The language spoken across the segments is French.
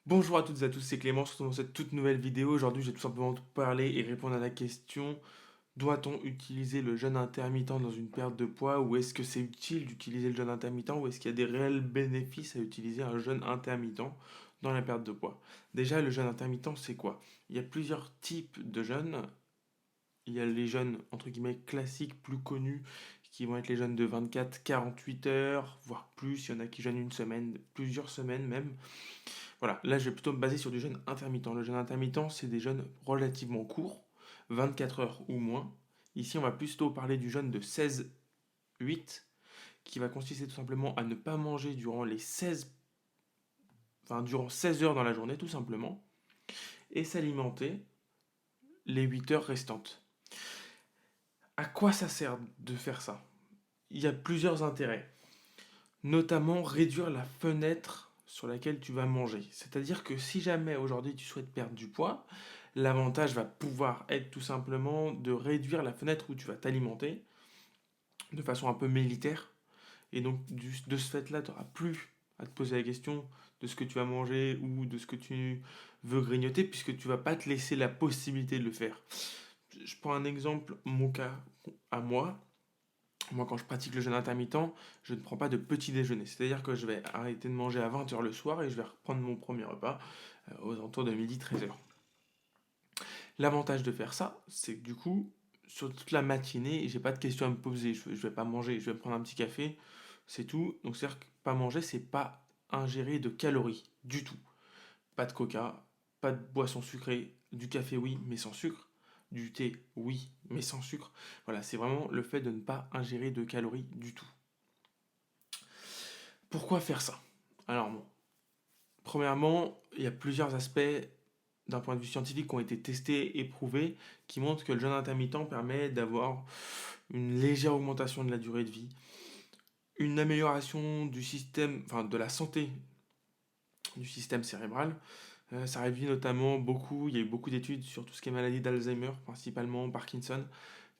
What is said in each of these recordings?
Bonjour à toutes et à tous, c'est Clément, surtout dans cette toute nouvelle vidéo. Aujourd'hui, je vais tout simplement te parler et répondre à la question, doit-on utiliser le jeûne intermittent dans une perte de poids ou est-ce que c'est utile d'utiliser le jeûne intermittent ou est-ce qu'il y a des réels bénéfices à utiliser un jeûne intermittent dans la perte de poids? Déjà, le jeûne intermittent, c'est quoi? Il y a plusieurs types de jeûnes. Il y a les jeûnes entre guillemets classiques plus connus qui vont être les jeûnes de 24-48 heures, voire plus. Il y en a qui jeûnent une semaine, plusieurs semaines même. Voilà, là je vais plutôt me baser sur du jeûne intermittent. Le jeûne intermittent, c'est des jeûnes relativement courts, 24 heures ou moins. Ici, on va plutôt parler du jeûne de 16-8, qui va consister tout simplement à ne pas manger durant 16 heures dans la journée, tout simplement, et s'alimenter les 8 heures restantes. À quoi ça sert de faire ça? Il y a plusieurs intérêts, notamment réduire la fenêtre sur laquelle tu vas manger. C'est-à-dire que si jamais aujourd'hui tu souhaites perdre du poids, l'avantage va pouvoir être tout simplement de réduire la fenêtre où tu vas t'alimenter de façon un peu militaire. Et donc de ce fait-là, tu n'auras plus à te poser la question de ce que tu vas manger ou de ce que tu veux grignoter puisque tu vas pas te laisser la possibilité de le faire. Je prends un exemple, mon cas à moi. Moi, quand je pratique le jeûne intermittent, je ne prends pas de petit déjeuner. C'est-à-dire que je vais arrêter de manger à 20 heures le soir et je vais reprendre mon premier repas aux alentours de midi 13 heures. L'avantage de faire ça, c'est que du coup, sur toute la matinée, j'ai pas de questions à me poser. Je vais pas manger, je vais prendre un petit café, c'est tout. Donc c'est-à-dire que pas manger, c'est pas ingérer de calories du tout. Pas de coca, pas de boisson sucrée, du café oui, mais sans sucre. Du thé oui, mais sans sucre. Voilà, c'est vraiment le fait de ne pas ingérer de calories du tout. Pourquoi faire ça? Alors bon, premièrement, il y a plusieurs aspects d'un point de vue scientifique qui ont été testés et prouvés qui montrent que le jeûne intermittent permet d'avoir une légère augmentation de la durée de vie, une amélioration du système, enfin de la santé du système cérébral. Ça réduit notamment beaucoup, il y a eu beaucoup d'études sur tout ce qui est maladie d'Alzheimer, principalement Parkinson,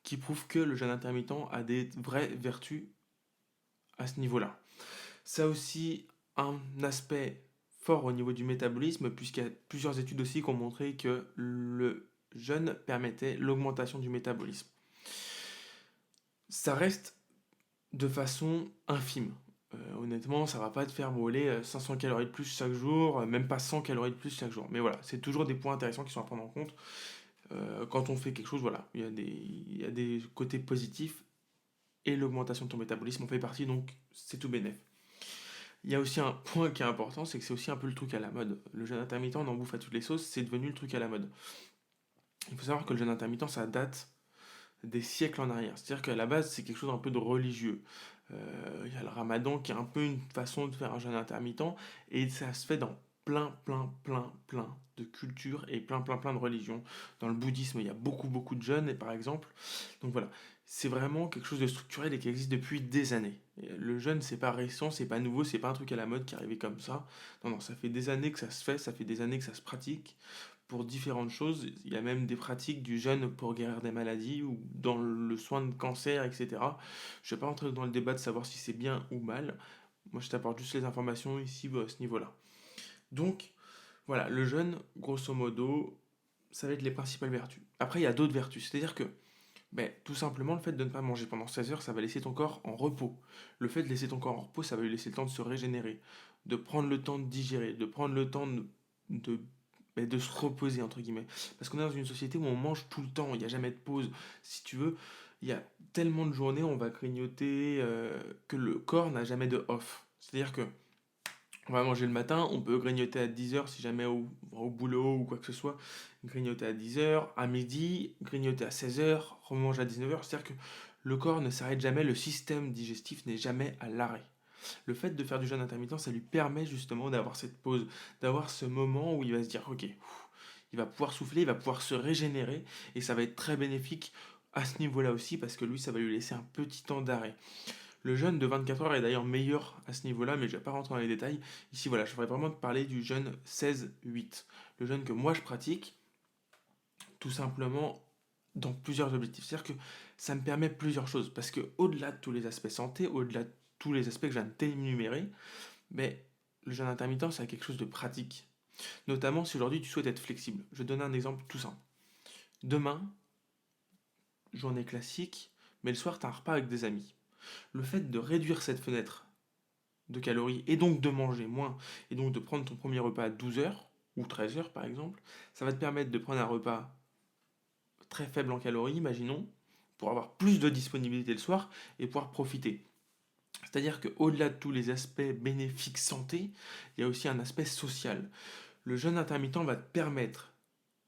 qui prouvent que le jeûne intermittent a des vraies vertus à ce niveau-là. Ça a aussi un aspect fort au niveau du métabolisme, puisqu'il y a plusieurs études aussi qui ont montré que le jeûne permettait l'augmentation du métabolisme. Ça reste de façon infime. Honnêtement, ça va pas te faire brûler 500 calories de plus chaque jour, même pas 100 calories de plus chaque jour. Mais voilà, c'est toujours des points intéressants qui sont à prendre en compte. Quand on fait quelque chose, voilà, il y a des côtés positifs et l'augmentation de ton métabolisme en fait partie, donc c'est tout bénef. Il y a aussi un point qui est important, c'est que c'est aussi un peu le truc à la mode. Le jeûne intermittent, on en bouffe à toutes les sauces, c'est devenu le truc à la mode. Il faut savoir que le jeûne intermittent, ça date des siècles en arrière. C'est-à-dire qu'à la base, c'est quelque chose un peu de religieux. Il y a le ramadan qui est un peu une façon de faire un jeûne intermittent, et ça se fait dans plein de cultures et plein de religions. Dans le bouddhisme, il y a beaucoup de jeûnes, par exemple. Donc voilà, c'est vraiment quelque chose de structurel et qui existe depuis des années. Et le jeûne, c'est pas récent, c'est pas nouveau, c'est pas un truc à la mode qui est arrivé comme ça. Non, ça fait des années que ça se fait, ça fait des années que ça se pratique pour différentes choses. Il y a même des pratiques du jeûne pour guérir des maladies ou dans le soin de cancer, etc. Je ne vais pas rentrer dans le débat de savoir si c'est bien ou mal. Moi, je t'apporte juste les informations ici à ce niveau-là. Donc, voilà, le jeûne, grosso modo, ça va être les principales vertus. Après, il y a d'autres vertus. C'est-à-dire que, ben, tout simplement, le fait de ne pas manger pendant 16 heures, ça va laisser ton corps en repos. Le fait de laisser ton corps en repos, ça va lui laisser le temps de se régénérer, de prendre le temps de digérer, de prendre le temps de, de se reposer, entre guillemets. Parce qu'on est dans une société où on mange tout le temps, il n'y a jamais de pause. Si tu veux, il y a tellement de journées, on va grignoter que le corps n'a jamais de off. C'est-à-dire que on va manger le matin, on peut grignoter à 10 heures si jamais au boulot ou quoi que ce soit, grignoter à 10 heures, à midi, grignoter à 16 heures, remanger à 19 heures. C'est-à-dire que le corps ne s'arrête jamais, le système digestif n'est jamais à l'arrêt. Le fait de faire du jeûne intermittent, ça lui permet justement d'avoir cette pause, d'avoir ce moment où il va se dire, ok, il va pouvoir souffler, il va pouvoir se régénérer, et ça va être très bénéfique à ce niveau-là aussi, parce que lui, ça va lui laisser un petit temps d'arrêt. Le jeûne de 24 heures est d'ailleurs meilleur à ce niveau-là, mais je ne vais pas rentrer dans les détails. Ici, voilà, je voudrais vraiment te parler du jeûne 16-8. Le jeûne que moi je pratique, tout simplement dans plusieurs objectifs. C'est-à-dire que ça me permet plusieurs choses, parce que au-delà de tous les aspects santé, au-delà de tous les aspects que je viens de t'énumérer, mais le jeûne intermittent, c'est quelque chose de pratique. Notamment si aujourd'hui tu souhaites être flexible. Je vais te donner un exemple tout simple. Demain, journée classique, mais le soir, tu as un repas avec des amis. Le fait de réduire cette fenêtre de calories et donc de manger moins, et donc de prendre ton premier repas à 12 heures ou 13 heures par exemple, ça va te permettre de prendre un repas très faible en calories, imaginons, pour avoir plus de disponibilité le soir et pouvoir profiter. C'est-à-dire qu'au-delà de tous les aspects bénéfiques santé, il y a aussi un aspect social. Le jeûne intermittent va te permettre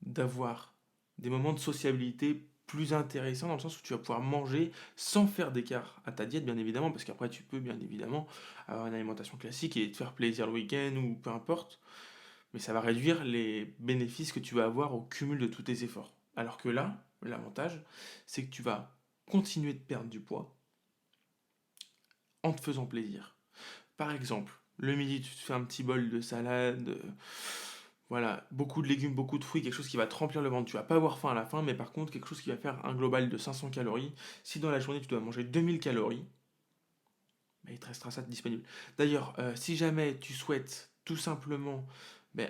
d'avoir des moments de sociabilité plus intéressants dans le sens où tu vas pouvoir manger sans faire d'écart à ta diète, bien évidemment, parce qu'après tu peux bien évidemment avoir une alimentation classique et te faire plaisir le week-end ou peu importe, mais ça va réduire les bénéfices que tu vas avoir au cumul de tous tes efforts. Alors que là, l'avantage, c'est que tu vas continuer de perdre du poids en te faisant plaisir. Par exemple, le midi, tu te fais un petit bol de salade, voilà, beaucoup de légumes, beaucoup de fruits, quelque chose qui va te remplir le ventre. Tu vas pas avoir faim à la fin, mais par contre, quelque chose qui va faire un global de 500 calories. Si dans la journée, tu dois manger 2000 calories, bah, il te restera ça de disponible. D'ailleurs, si jamais tu souhaites tout simplement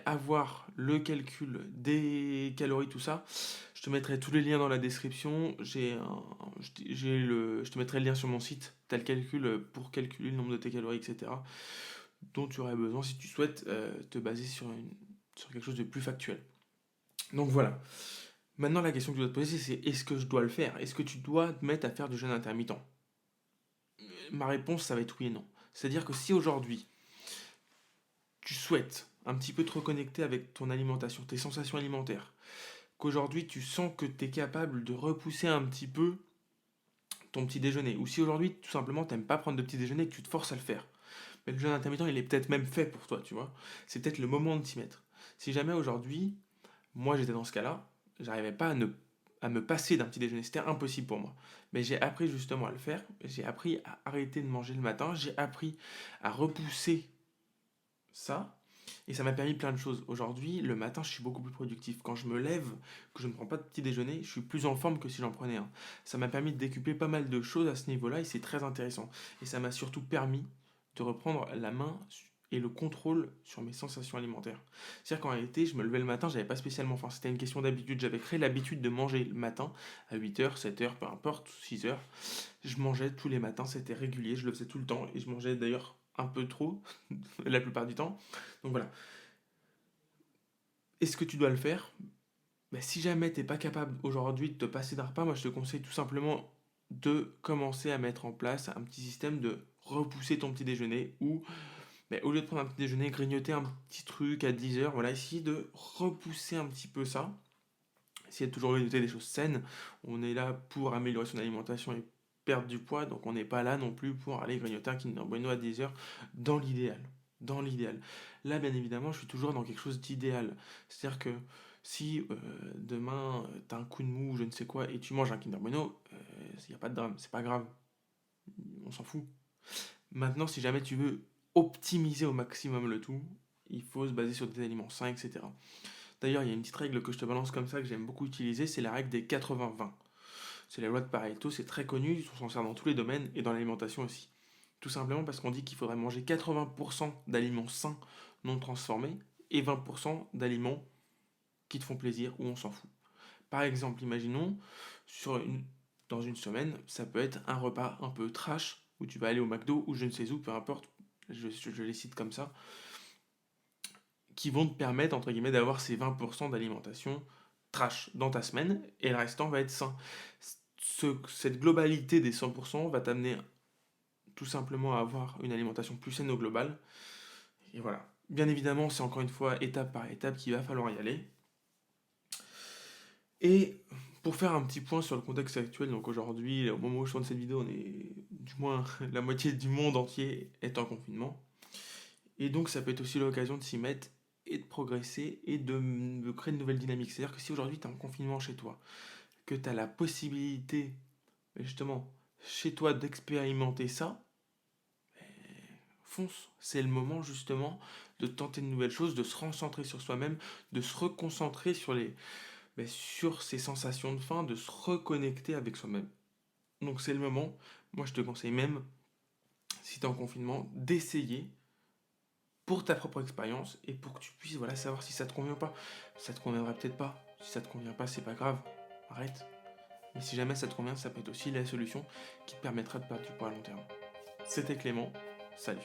avoir le calcul des calories, tout ça, je te mettrai tous les liens dans la description. Je te mettrai le lien sur mon site. Tu as le calcul pour calculer le nombre de tes calories, etc. dont tu aurais besoin si tu souhaites te baser sur quelque chose de plus factuel. Donc voilà. Maintenant, la question que tu dois te poser, c'est est-ce que je dois le faire? Est-ce que tu dois te mettre à faire du jeûne intermittent? Ma réponse, ça va être oui et non. C'est-à-dire que si aujourd'hui, tu souhaites un petit peu te reconnecter avec ton alimentation, tes sensations alimentaires, qu'aujourd'hui tu sens que tu es capable de repousser un petit peu ton petit déjeuner, ou si aujourd'hui tout simplement tu n'aimes pas prendre de petit déjeuner et que tu te forces à le faire, mais le jeûne intermittent il est peut-être même fait pour toi, tu vois, c'est peut-être le moment de t'y mettre. Si jamais aujourd'hui, moi j'étais dans ce cas-là, j'arrivais pas à me passer d'un petit déjeuner, c'était impossible pour moi. Mais j'ai appris justement à le faire, j'ai appris à arrêter de manger le matin, j'ai appris à repousser ça. Et ça m'a permis plein de choses. Aujourd'hui, le matin, je suis beaucoup plus productif. Quand je me lève, que je ne prends pas de petit déjeuner, je suis plus en forme que si j'en prenais un. Ça m'a permis de décupler pas mal de choses à ce niveau-là et c'est très intéressant. Et ça m'a surtout permis de reprendre la main et le contrôle sur mes sensations alimentaires. C'est-à-dire qu'en réalité, je me levais le matin, j'avais pas spécialement faim. C'était une question d'habitude. J'avais créé l'habitude de manger le matin à 8 heures, 7 heures, peu importe, 6 heures. Je mangeais tous les matins, c'était régulier, je le faisais tout le temps et je mangeais d'ailleurs un peu trop la plupart du temps. Donc voilà. Est-ce que tu dois le faire? Si jamais tu n'es pas capable aujourd'hui de te passer d'un repas, moi je te conseille tout simplement de commencer à mettre en place un petit système de repousser ton petit déjeuner ou au lieu de prendre un petit déjeuner, grignoter un petit truc à 10 heures, voilà, essayer de repousser un petit peu ça. Essayer de toujours grignoter des choses saines. On est là pour améliorer son alimentation et perdre du poids, donc on n'est pas là non plus pour aller grignoter un Kinder Bueno à 10 heures dans l'idéal. Dans l'idéal. Là, bien évidemment, je suis toujours dans quelque chose d'idéal. C'est-à-dire que si demain tu as un coup de mou ou je ne sais quoi et tu manges un Kinder Bueno, il n'y a pas de drame, c'est pas grave, on s'en fout. Maintenant, si jamais tu veux optimiser au maximum le tout, il faut se baser sur des aliments sains, etc. D'ailleurs, il y a une petite règle que je te balance comme ça que j'aime beaucoup utiliser, c'est la règle des 80-20. C'est la loi de Pareto, c'est très connu, on s'en sert dans tous les domaines et dans l'alimentation aussi. Tout simplement parce qu'on dit qu'il faudrait manger 80% d'aliments sains non transformés et 20% d'aliments qui te font plaisir ou on s'en fout. Par exemple, imaginons, dans une semaine, ça peut être un repas un peu trash où tu vas aller au McDo ou je ne sais où, peu importe, je les cite comme ça, qui vont te permettre, entre guillemets, d'avoir ces 20% d'alimentation trash dans ta semaine et le restant va être sain. Cette globalité des 100% va t'amener tout simplement à avoir une alimentation plus saine au global. Et voilà. Bien évidemment, c'est encore une fois étape par étape qu'il va falloir y aller. Et pour faire un petit point sur le contexte actuel, donc aujourd'hui, au moment où je tourne cette vidéo, on est du moins la moitié du monde entier est en confinement. Et donc ça peut être aussi l'occasion de s'y mettre et de progresser et de créer une nouvelle dynamique. C'est-à-dire que si aujourd'hui tu es en confinement chez toi, que tu as la possibilité, justement, chez toi d'expérimenter ça, fonce. C'est le moment justement de tenter de nouvelles choses, de se recentrer sur soi-même, de se reconcentrer sur ses sensations de faim, de se reconnecter avec soi-même. Donc c'est le moment, moi je te conseille même, si tu es en confinement, d'essayer pour ta propre expérience et pour que tu puisses voilà, savoir si ça te convient ou pas. Ça te conviendra peut-être pas. Si ça te convient pas, c'est pas grave. Arrête. Mais si jamais ça te convient, ça peut être aussi la solution qui te permettra de perdre du poids à long terme. C'était Clément. Salut.